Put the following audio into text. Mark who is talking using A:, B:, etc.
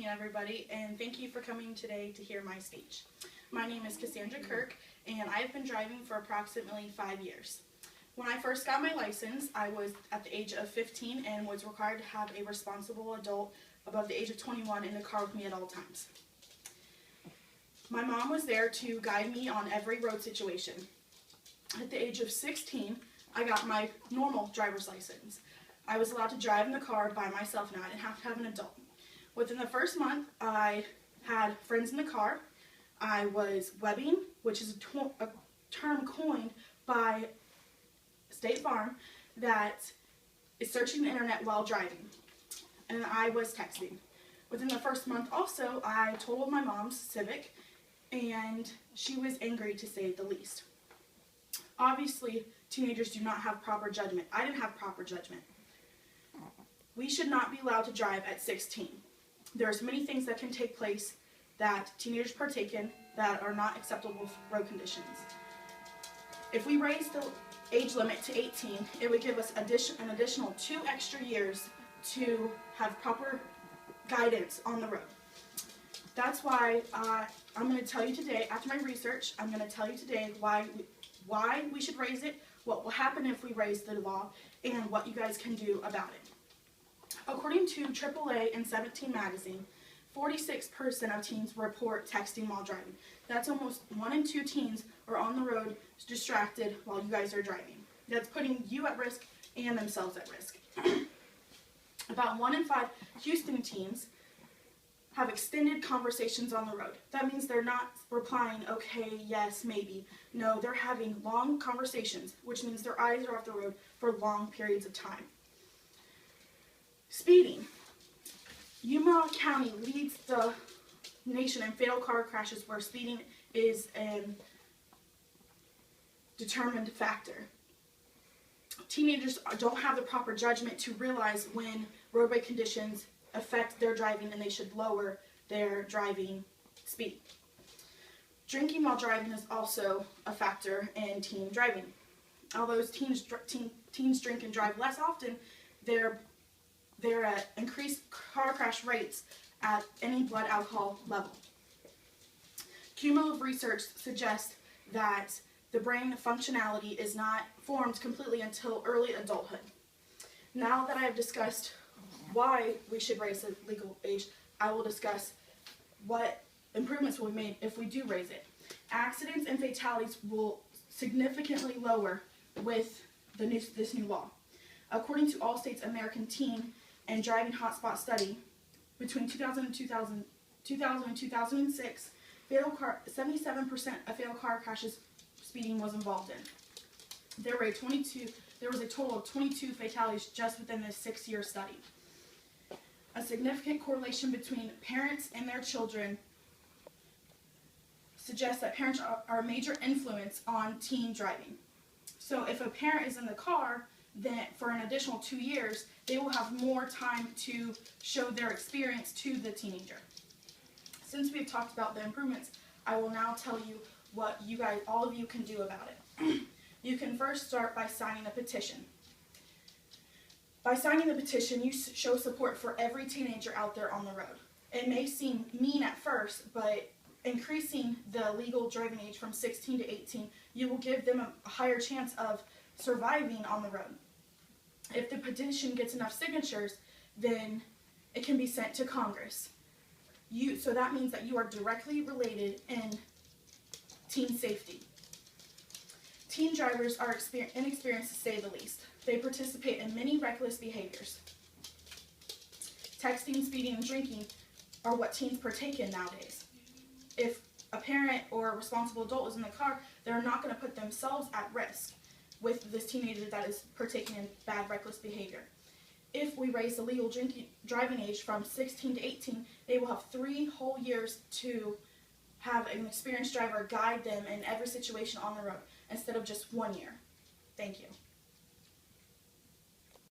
A: morning, everybody, and thank you for coming today to hear my speech. My name is Cassandra Kirk, and I have been driving for approximately 5 years. When I first got my license, I was at the age of 15 and was required to have a responsible adult above the age of 21 in the car with me at all times. My mom was there to guide me on every road situation. At the age of 16, I got my normal driver's license. I was allowed to drive in the car by myself now. I didn't have to have an adult. Within the first month, I had friends in the car. I was webbing, which is a term coined by State Farm that is searching the internet while driving. And I was texting. Within the first month also, I totaled my mom's Civic, and she was angry to say the least. Obviously, teenagers do not have proper judgment. I didn't have proper judgment. We should not be allowed to drive at 16. There's many things that can take place that teenagers partake in that are not acceptable for road conditions. If we raise the age limit to 18, it would give us an additional 2 extra years to have proper guidance on the road. That's why I'm going to tell you today, after my research, I'm going to tell you today why we should raise it, what will happen if we raise the law, and what you guys can do about it. According to AAA and 17 magazine, 46% of teens report texting while driving. That's almost 1 in 2 teens are on the road distracted while you guys are driving. That's putting you at risk and themselves at risk. About 1 in 5 Houston teens have extended conversations on the road. That means they're not replying, okay, yes, maybe. No, they're having long conversations, which means their eyes are off the road for long periods of time. Speeding. Yuma County leads the nation in fatal car crashes where speeding is a determined factor. Teenagers don't have the proper judgment to realize when roadway conditions affect their driving and they should lower their driving speed. Drinking while driving is also a factor in teen driving. Although teens drink and drive less often, they're at increased car crash rates at any blood alcohol level. Cumulative research suggests that the brain functionality is not formed completely until early adulthood. Now that I have discussed why we should raise the legal age, I will discuss what improvements will be made if we do raise it. Accidents and fatalities will significantly lower with this new law. According to Allstate's American Teen and Driving Hotspot study, between 2000 and 2006, 77% of fatal car crashes speeding was involved in. There was a total of 22 fatalities just within this 6-year study. A significant correlation between parents and their children suggests that parents are a major influence on teen driving. So if a parent is in the car, then for an additional 2 years, they will have more time to show their experience to the teenager. Since we've talked about the improvements, I will now tell you what all of you can do about it. You can first start by signing a petition. By signing the petition, you show support for every teenager out there on the road. It may seem mean at first, but increasing the legal driving age from 16 to 18, you will give them a higher chance of surviving on the road. If the petition gets enough signatures, then it can be sent to Congress. So that means that you are directly related in teen safety. Teen drivers are inexperienced to say the least. They participate in many reckless behaviors. Texting, speeding, and drinking are what teens partake in nowadays. If a parent or a responsible adult is in the car, they're not going to put themselves at risk with this teenager that is partaking in bad, reckless behavior. If we raise the legal driving age from 16 to 18, they will have 3 whole years to have an experienced driver guide them in every situation on the road instead of just 1 year. Thank you.